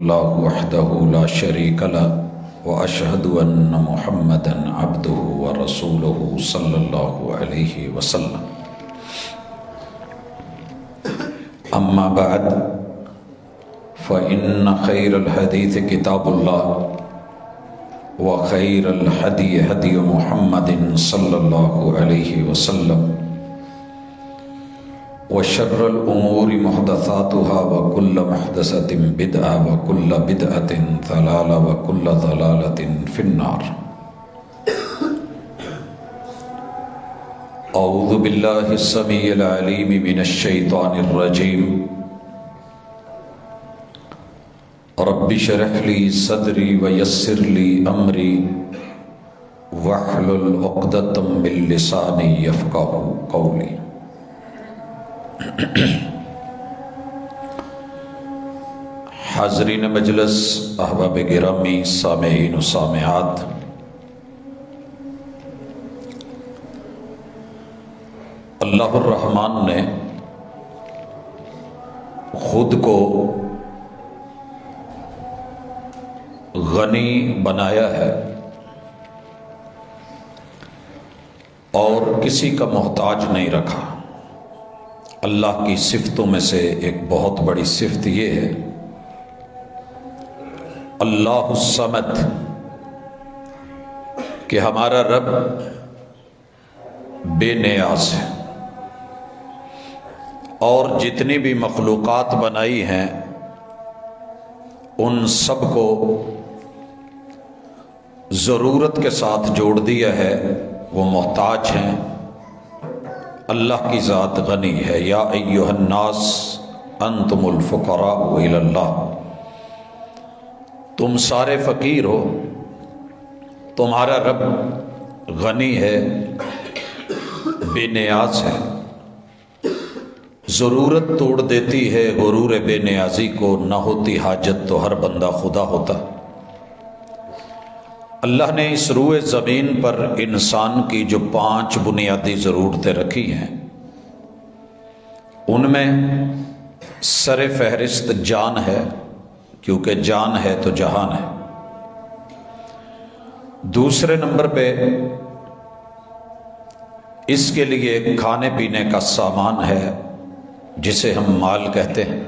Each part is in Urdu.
اللہ وحدہ لا شریک لہ واشہد ان محمدا عبدہ ورسولہ صلی اللہ علیہ وسلم۔ اما بعد فإن خیر الحدیث کتاب اللہ وخیر الہدی ہدی محمد صلی اللہ علیہ وسلم وشر الامور محدثاتها وكل محدثة بدعة وكل بدعة ضلالة وكل ضلالة في النار۔ اعوذ باللہ السمیع العلیم من الشیطان الرجیم۔ رب اشرح لي صدری ویسر لي امری واحلل عقدۃ من لسانی یفقہوا قولی۔ حاضرین مجلس، احباب گرامی، سامعین و سامعات، اللہ الرحمن نے خود کو غنی بنایا ہے اور کسی کا محتاج نہیں رکھا۔ اللہ کی صفتوں میں سے ایک بہت بڑی صفت یہ ہے اللہ الصمد، کہ ہمارا رب بے نیاز ہے، اور جتنی بھی مخلوقات بنائی ہیں ان سب کو ضرورت کے ساتھ جوڑ دیا ہے، وہ محتاج ہیں۔ اللہ کی ذات غنی ہے۔ یا ایھا الناس انتم الفقراء الی اللہ، تم سارے فقیر ہو، تمہارا رب غنی ہے، بے نیاز ہے۔ ضرورت توڑ دیتی ہے غرور بے نیازی کو، نہ ہوتی حاجت تو ہر بندہ خدا ہوتا۔ اللہ نے اس روئے زمین پر انسان کی جو 5 بنیادی ضرورتیں رکھی ہیں، ان میں سر فہرست جان ہے، کیونکہ جان ہے تو جہان ہے۔ دوسرے نمبر پہ اس کے لیے کھانے پینے کا سامان ہے، جسے ہم مال کہتے ہیں۔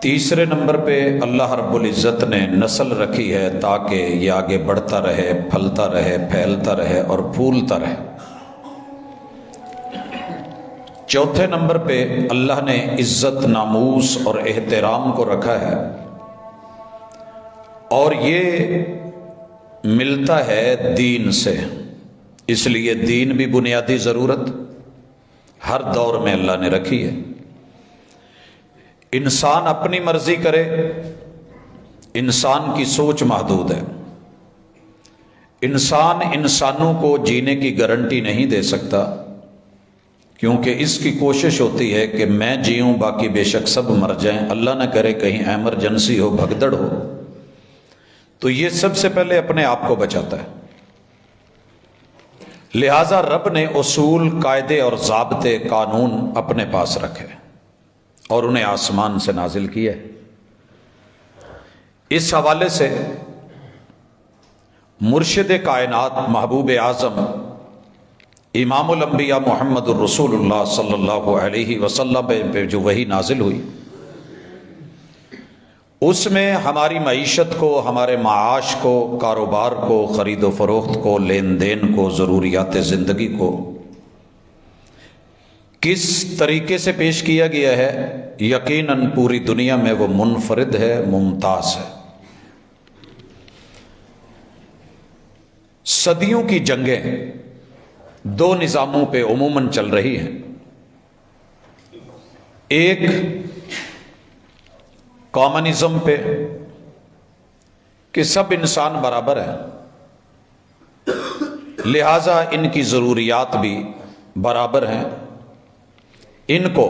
تیسرے نمبر پہ اللہ رب العزت نے نسل رکھی ہے تاکہ یہ آگے بڑھتا رہے، پھلتا رہے، پھیلتا رہے اور پھولتا رہے۔ چوتھے نمبر پہ اللہ نے عزت، ناموس اور احترام کو رکھا ہے، اور یہ ملتا ہے دین سے، اس لیے دین بھی بنیادی ضرورت ہر دور میں اللہ نے رکھی ہے۔ انسان اپنی مرضی کرے، انسان کی سوچ محدود ہے، انسان انسانوں کو جینے کی گارنٹی نہیں دے سکتا، کیونکہ اس کی کوشش ہوتی ہے کہ میں جیوں باقی بے شک سب مر جائیں، اللہ نہ کرے کہیں ایمرجنسی ہو، بھگدڑ ہو، تو یہ سب سے پہلے اپنے آپ کو بچاتا ہے۔ لہذا رب نے اصول، قاعدے اور ضابطے، قانون اپنے پاس رکھے اور انہیں آسمان سے نازل کیا ہے۔ اس حوالے سے مرشد کائنات، محبوب اعظم، امام الانبیاء محمد الرسول اللہ صلی اللہ علیہ وسلم پہ جو وحی نازل ہوئی، اس میں ہماری معیشت کو، ہمارے معاش کو، کاروبار کو، خرید و فروخت کو، لین دین کو، ضروریات زندگی کو کس طریقے سے پیش کیا گیا ہے، یقیناً پوری دنیا میں وہ منفرد ہے، ممتاز ہے۔ صدیوں کی جنگیں 2 نظاموں پہ عموماً چل رہی ہیں۔ ایک کامنزم پہ کہ سب انسان برابر ہیں، لہذا ان کی ضروریات بھی برابر ہیں، ان کو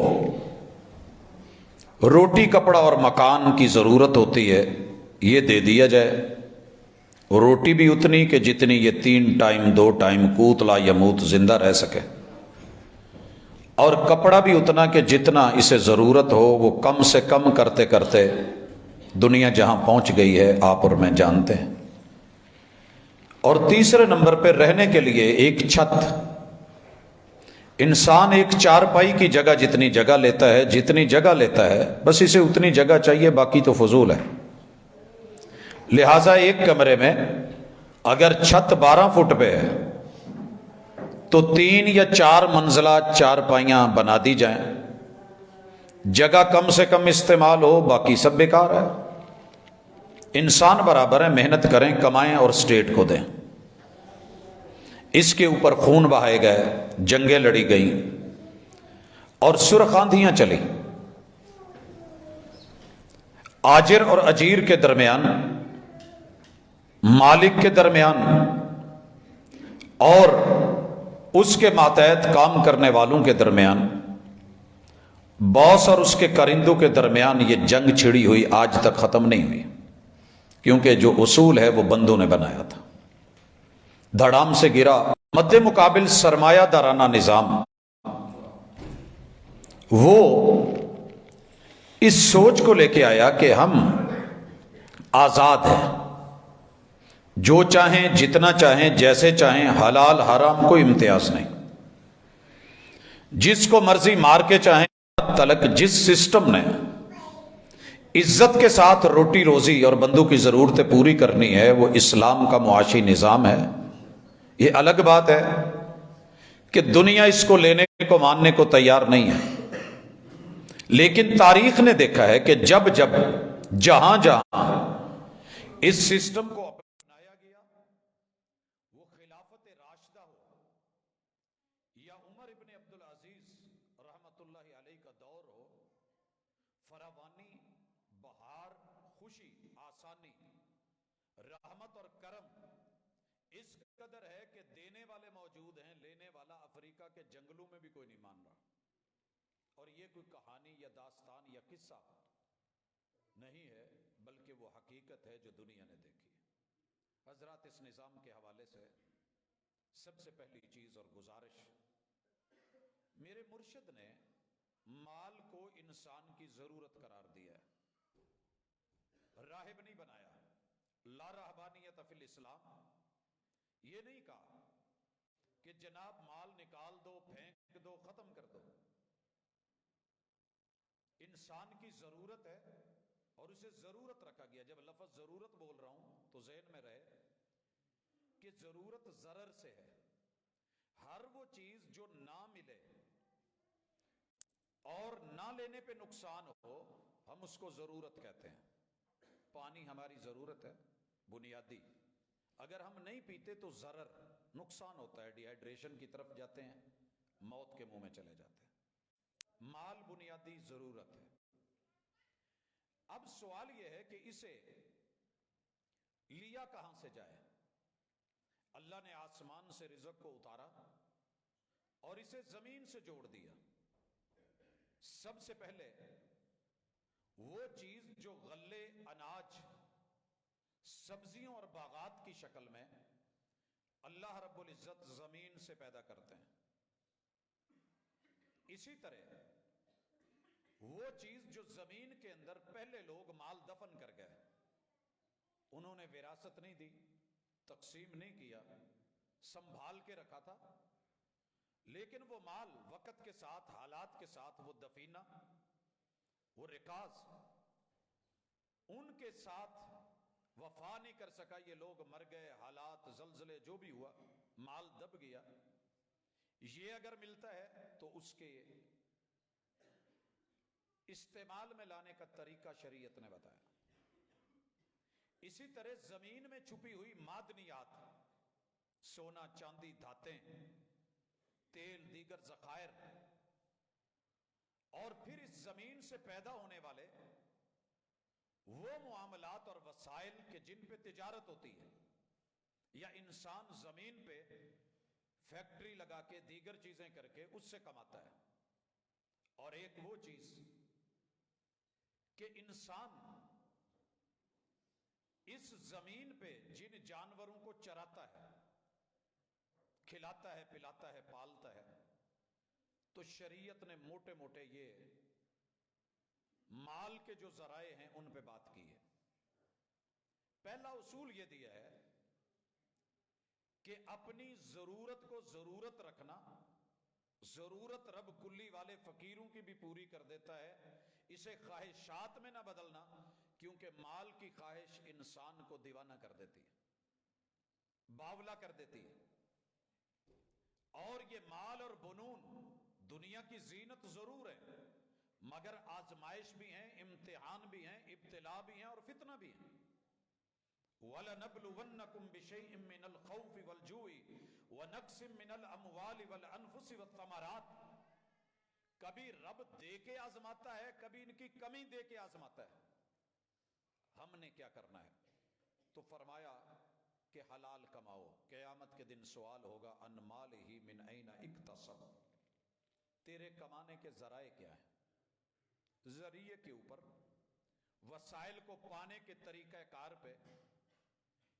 روٹی، کپڑا اور مکان کی ضرورت ہوتی ہے، یہ دے دیا جائے۔ روٹی بھی اتنی کہ جتنی یہ 3 ٹائم 2 ٹائم قوت لا یموت زندہ رہ سکے، اور کپڑا بھی اتنا کہ جتنا اسے ضرورت ہو وہ کم سے کم کرتے کرتے دنیا جہاں پہنچ گئی ہے آپ اور میں جانتے ہیں۔ اور تیسرے نمبر پہ رہنے کے لیے ایک چھت۔ انسان ایک چارپائی کی جگہ جتنی جگہ لیتا ہے، جتنی جگہ لیتا ہے بس اسے اتنی جگہ چاہیے، باقی تو فضول ہے۔ لہٰذا ایک کمرے میں اگر چھت 12 فٹ پہ ہے تو 3 یا 4 منزلہ چارپائیاں بنا دی جائیں، جگہ کم سے کم استعمال ہو، باقی سب بیکار ہے۔ انسان برابر ہے، محنت کریں، کمائیں اور اسٹیٹ کو دیں۔ اس کے اوپر خون بہائے گئے، جنگیں لڑی گئیں اور سرخ آندھیاں چلی۔ آجر اور اجیر کے درمیان، مالک کے درمیان اور اس کے ماتحت کام کرنے والوں کے درمیان، باس اور اس کے کرندوں کے درمیان یہ جنگ چھڑی ہوئی آج تک ختم نہیں ہوئی، کیونکہ جو اصول ہے وہ بندوں نے بنایا تھا۔ دھڑام سے گرا۔ مد مقابل سرمایہ دارانہ نظام وہ اس سوچ کو لے کے آیا کہ ہم آزاد ہیں، جو چاہیں، جتنا چاہیں، جیسے چاہیں، حلال حرام کوئی امتیاز نہیں، جس کو مرضی مار کے چاہیں تلک۔ جس سسٹم نے عزت کے ساتھ روٹی روزی اور بندوں کی ضرورتیں پوری کرنی ہے وہ اسلام کا معاشی نظام ہے۔ یہ الگ بات ہے کہ دنیا اس کو لینے کو ماننے کو تیار نہیں ہے، لیکن تاریخ نے دیکھا ہے کہ جب جب جہاں جہاں اس سسٹم کو اپنایا گیا، وہ خلافت راشدہ ہو یا عمر ابن عبدالعزیز رحمت اللہ علیہ کا دور ہو، فراوانی، بہار، خوشی، آسانی، رحمت اور کرم اس قدر ہے کہ دینے والے موجود ہیں، لینے والا افریقہ کے جنگلوں میں بھی کوئی نہیں مان رہا۔ اور یہ کوئی کہانی یا داستان یا قصہ نہیں ہے، بلکہ وہ حقیقت ہے جو دنیا نے دیکھی ہے۔ حضرات، اس نظام کے حوالے سے سب سے پہلی چیز اور گزارش، میرے مرشد نے مال کو انسان کی ضرورت قرار دیا ہے، راہب نہیں بنایا۔ لا رہبانیت فی الاسلام، یہ نہیں کہا کہ جناب مال نکال دو، پھینک دو، ختم کر دو۔ انسان کی ضرورت ہے اور اسے ضرورت رکھا گیا۔ جب لفظ ضرورت بول رہا ہوں تو ذہن میں رہے کہ ضرورت ضرر سے ہے۔ ہر وہ چیز جو نہ ملے اور نہ لینے پہ نقصان ہو، ہم اس کو ضرورت کہتے ہیں۔ پانی ہماری ضرورت ہے بنیادی، اگر ہم نہیں پیتے تو ضرر، نقصان ہوتا ہے، ڈی ہائیڈریشن کی طرف جاتے ہیں، موت کے منہ میں چلے جاتے ہیں۔ مال بنیادی ضرورت ہے۔ اب سوال یہ ہے کہ اسے لیا کہاں سے جائے؟ اللہ نے آسمان سے رزق کو اتارا اور اسے زمین سے جوڑ دیا۔ سب سے پہلے وہ چیز جو غلے، اناج، سبزیوں اور باغات کی شکل میں اللہ رب العزت زمین سے پیدا کرتے ہیں، اسی طرح وہ چیز جو زمین کے اندر پہلے لوگ مال دفن کر گئے، انہوں نے وراثت نہیں دی، تقسیم نہیں کیا، سنبھال کے رکھا تھا، لیکن وہ مال وقت کے ساتھ، حالات کے ساتھ، وہ دفینہ، وہ رکاز ان کے ساتھ وفا نہیں کر سکا، یہ لوگ مر گئے، حالات، زلزلے جو بھی ہوا، مال دب گیا۔ یہ اگر ملتا ہے تو اس کے استعمال میں لانے کا طریقہ شریعت نے بتایا۔ اسی طرح زمین میں چھپی ہوئی معدنیات، سونا، چاندی، دھاتیں، تیل، دیگر ذخائر، اور پھر اس زمین سے پیدا ہونے والے وہ معاملات اور وسائل کہ جن پہ تجارت ہوتی ہے، یا انسان زمین پہ فیکٹری لگا کے دیگر چیزیں کر کے اس سے کماتا ہے، اور ایک وہ چیز کہ انسان اس زمین پہ جن جانوروں کو چراتا ہے، کھلاتا ہے، پلاتا ہے، پالتا ہے، تو شریعت نے موٹے موٹے یہ مال کے جو ذرائع ہیں ان پہ بات کی ہے۔ پہلا اصول یہ دیا ہے کہ اپنی ضرورت کو ضرورت رکھنا، ضرورت رب کلی والے فقیروں کی بھی پوری کر دیتا ہے، اسے خواہشات میں نہ بدلنا، کیونکہ مال کی خواہش انسان کو دیوانہ کر دیتی ہے، باولا کر دیتی ہے۔ اور یہ مال اور بنون دنیا کی زینت ضرور ہے، مگر آزمائش بھی ہیں، امتحان بھی ہیں، ابتلا بھی ہیں اور فتنہ بھی ہیں۔ وَلَنَبْلُوَنَّكُمْ بِشَيْءٍ مِّنَ الْخَوْفِ وَالْجُوعِ وَنَقْصٍ مِّنَ الْأَمْوَالِ وَالْأَنفُسِ وَالثَّمَرَاتِ، کبھی رب دے کے آزماتا ہے، کبھی ان کی کمی دے کے آزماتا ہے۔ ہم نے کیا کرنا ہے؟ تو فرمایا کہ حلال کماؤ۔ قیامت کے دن سوال ہوگا ان مالہ من این اکتسب، تیرے کمانے کے ذرائع کیا ہیں؟ ذریعے کے اوپر، وسائل کو پانے کے طریقہ کار پہ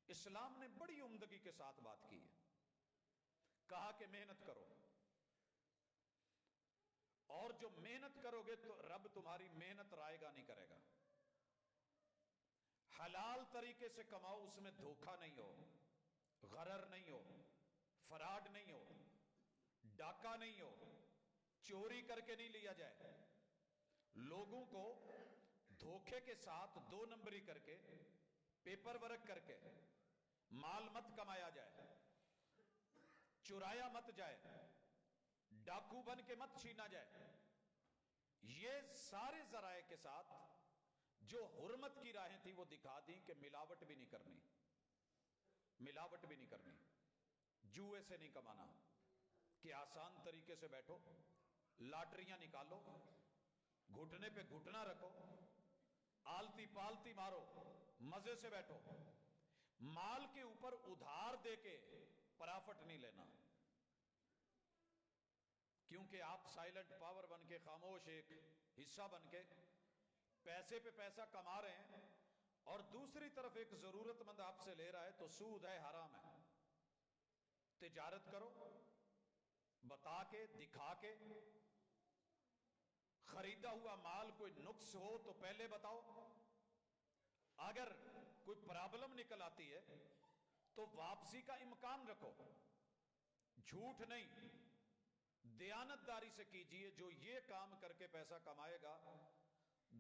اسلام نے بڑی عمدگی کے ساتھ بات کی ہے۔ کہا کہ محنت کرو، اور جو محنت کرو گے تو رب تمہاری محنت رائے گا نہیں کرے گا۔ حلال طریقے سے کماؤ، اس میں دھوکہ نہیں ہو، غرر نہیں ہو، فراڈ نہیں ہو، ڈاکہ نہیں ہو، چوری کر کے نہیں لیا جائے، لوگوں کو دھوکے کے ساتھ دو نمبری کر کے، پیپر ورک کر کے مال مت کمایا جائے، چرایا مت جائے، ڈاکو بن کے مت چھینا جائے۔ یہ سارے ذرائع کے ساتھ جو حرمت کی راہیں تھی وہ دکھا دیں کہ ملاوٹ بھی نہیں کرنی، ملاوٹ بھی نہیں کرنی، جوئے سے نہیں کمانا، کہ آسان طریقے سے بیٹھو، لاٹریاں نکالو، گھٹنے پہ گھٹنا رکھو، آلتی پالتی مارو، مزے سے بیٹھو۔ مال کے اوپر ادھار دے کے پرافٹ نہیں لینا، کیونکہ آپ سائلنٹ پاور بن کے، خاموش ایک حصہ بن کے پیسے پہ پیسہ کما رہے ہیں، اور دوسری طرف ایک ضرورت مند آپ سے لے رہا ہے، تو سود ہے، حرام ہے۔ تجارت کرو، بتا کے، دکھا کے، خریدا ہوا مال کوئی نقص ہو تو پہلے بتاؤ، اگر کوئی پرابلم نکل آتی ہے تو واپسی کا امکان رکھو، جھوٹ نہیں، دیانتداری سے کیجئے۔ جو یہ کام کر کے پیسہ کمائے گا،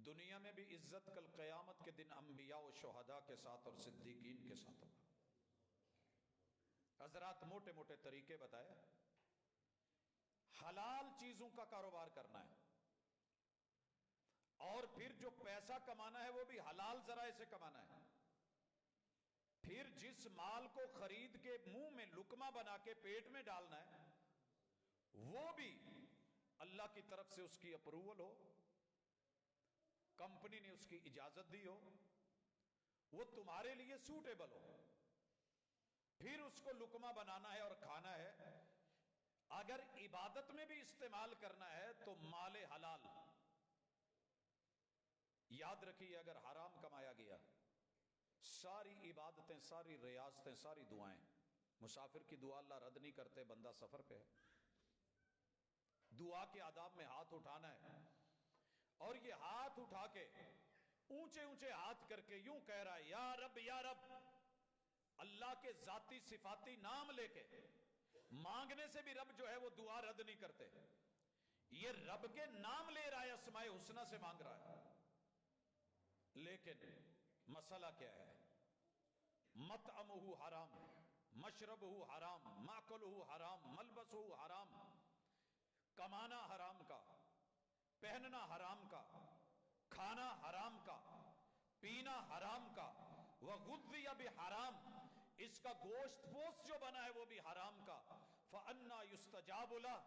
دنیا میں بھی عزت کل قیامت کے دن انبیاء و شہداء کے ساتھ اور صدیقین کے ساتھ ہوگا۔ حضرات موٹے موٹے طریقے بتائے، حلال چیزوں کا کاروبار کرنا ہے، اور پھر جو پیسہ کمانا ہے وہ بھی حلال ذرائع سے کمانا ہے۔ پھر جس مال کو خرید کے منہ میں لقمہ بنا کے پیٹ میں ڈالنا ہے، وہ بھی اللہ کی طرف سے اس کی اپروول ہو، کمپنی نے اس کی اجازت دی ہو، وہ تمہارے لیے سوٹیبل ہو، پھر اس کو لقمہ بنانا ہے اور کھانا ہے۔ اگر عبادت میں بھی استعمال کرنا ہے تو مال حلال۔ یاد رکھیے، اگر حرام کمایا گیا، ساری عبادتیں، ساری ریاضتیں، ساری دعائیں، مسافر کی دعا اللہ رد نہیں کرتے، بندہ سفر پہ ہے، دعا کے آداب میں ہاتھ اٹھانا ہے، اور یہ ہاتھ اٹھا کے اونچے اونچے ہاتھ کر کے یوں کہہ رہا ہے، یا رب یا رب، اللہ کے ذاتی صفاتی نام لے کے مانگنے سے بھی رب جو ہے وہ دعا رد نہیں کرتے۔ یہ رب کے نام لے رہا ہے، اسماء حسنہ سے مانگ رہا ہے، لیکن مسئلہ کیا ہے؟ مطعمہ حرام، مشربہ حرام، ماکلہ حرام، ملبسہ حرام، کمانا حرام کا، پہننا حرام کا، کھانا حرام کا، پینا حرام کا، وغذی بحرام، اس کا گوشت پوست جو بنا ہے وہ بھی حرام کا، فأنا یستجاب لہ،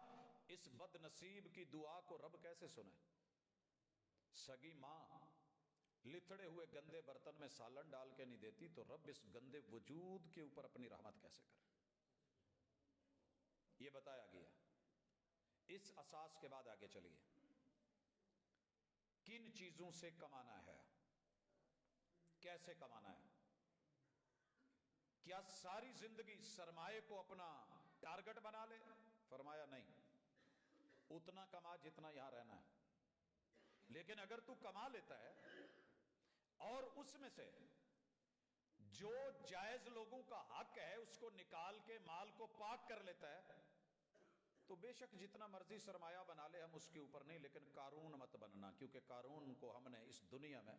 اس بد نصیب کی دعا کو رب کیسے سنے؟ سگی ماں لتڑے ہوئے گندے برتن میں سالن ڈال کے نہیں دیتی، تو رب اس گندے وجود کے اوپر اپنی رحمت کیسے کرے؟ یہ بتایا گیا۔ اس اساس کے بعد آگے چلیے، کن چیزوں سے کمانا ہے، کیسے کمانا ہے؟ کیا ساری زندگی سرمایہ کو اپنا ٹارگٹ بنا لے؟ فرمایا نہیں، اتنا کما جتنا یہاں رہنا ہے، لیکن اگر تو کما لیتا ہے اور اس میں سے جو جائز لوگوں کا حق ہے اس کو نکال کے مال کو پاک کر لیتا ہے تو بے شک جتنا مرضی سرمایہ بنا لے ہم اس کے اوپر نہیں، لیکن قارون مت بننا، کیونکہ قارون کو ہم نے اس دنیا میں،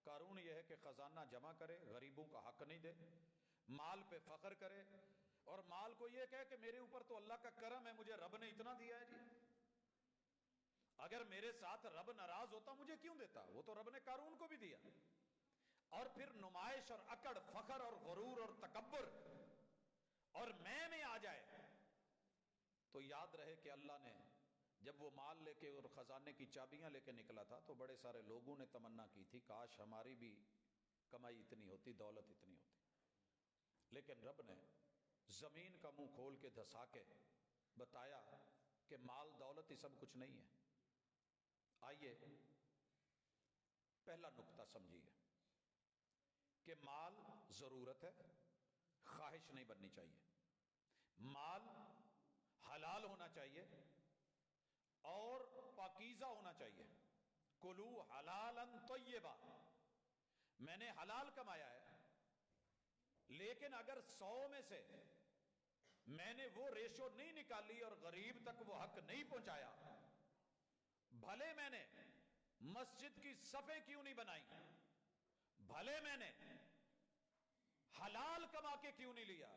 قارون یہ ہے کہ خزانہ جمع کرے، غریبوں کا حق نہیں دے، مال پہ فخر کرے، اور مال کو یہ کہے کہ میرے اوپر تو اللہ کا کرم ہے، مجھے رب نے اتنا دیا ہے جی، اگر میرے ساتھ رب ناراض ہوتا مجھے کیوں دیتا، وہ تو رب نے قارون کو بھی دیا۔ اور پھر نمائش اور اکڑ، فخر اور غرور اور تکبر اور میں آ جائے تو یاد رہے کہ اللہ نے جب وہ مال لے کے اور خزانے کی چابیاں لے کے نکلا تھا تو بڑے سارے لوگوں نے تمنا کی تھی کاش ہماری بھی کمائی اتنی ہوتی، دولت اتنی ہوتی، لیکن رب نے زمین کا منہ کھول کے دھسا کے بتایا کہ مال دولت ہی سب کچھ نہیں ہے۔ آئیے پہلا نقطہ سمجھیے کہ مال ضرورت ہے، خواہش نہیں بننی چاہیے، مال حلال ہونا چاہیے اور پاکیزہ ہونا چاہیے۔ کلو حلالا طیبا، میں نے حلال کمایا ہے، لیکن اگر 100 میں سے میں نے وہ ریشو نہیں نکالی اور غریب تک وہ حق نہیں پہنچایا، بھلے میں نے مسجد کی صفیں کیوں نہیں بنائی، بھلے میں نے حلال کما کے کیوں نہیں لیا،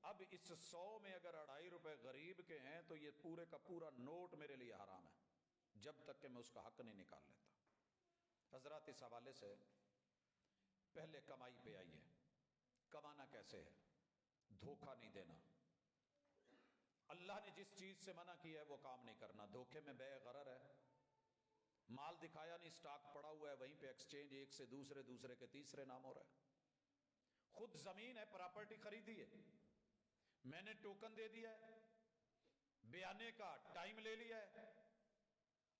اب اس 100 میں اگر 2.5 روپے غریب کے ہیں تو یہ پورے کا پورا نوٹ میرے لیے حرام ہے جب تک کہ میں اس کا حق نہیں نکال لیتا۔ حضرات اس حوالے سے پہلے کمائی پہ آئیے۔ کمانا کیسے ہے؟ دھوکہ نہیں دینا، اللہ نے جس چیز سے منع کیا ہے وہ کام نہیں کرنا، دھوکے میں بے غرر ہے، مال دکھایا نہیں، سٹاک پڑا ہوا ہے وہیں پہ ایکسچینج ایک سے دوسرے، دوسرے کے تیسرے نام ہو رہا ہے، خود زمین ہے، پراپرٹی خریدی ہے، میں نے ٹوکن دے دیا ہے، بیانے کا ٹائم لے لیا ہے،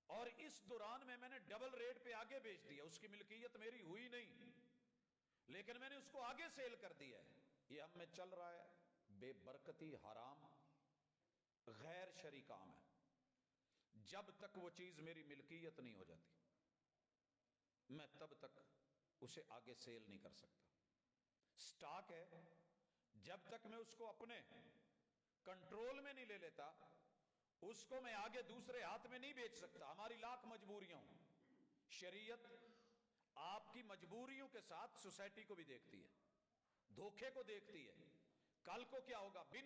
اور اس دوران میں نے ڈبل ریٹ پہ آگے بیچ دیا، اس کی ملکیت میری ہوئی نہیں لیکن میں نے اس کو آگے سیل کر دیا ہے، یہ ہم میں چل رہا ہے، بے برکتی، حرام، غیر شرعی کام ہے۔ جب تک وہ چیز میری ملکیت نہیں ہو جاتی میں تب تک اسے آگے سیل نہیں کر سکتا۔ سٹاک ہے، جب تک میں اس کو اپنے کنٹرول میں نہیں لے لیتا اس کو میں آگے دوسرے ہاتھ میں نہیں بیچ سکتا۔ ہماری لاکھ مجبوریاں ہوں، شریعت آپ کی مجبوریوں کے ساتھ سوسائٹی کو بھی دیکھتی ہے، دھوکے کو دیکھتی ہے، کل کو کیا ہوگا، بن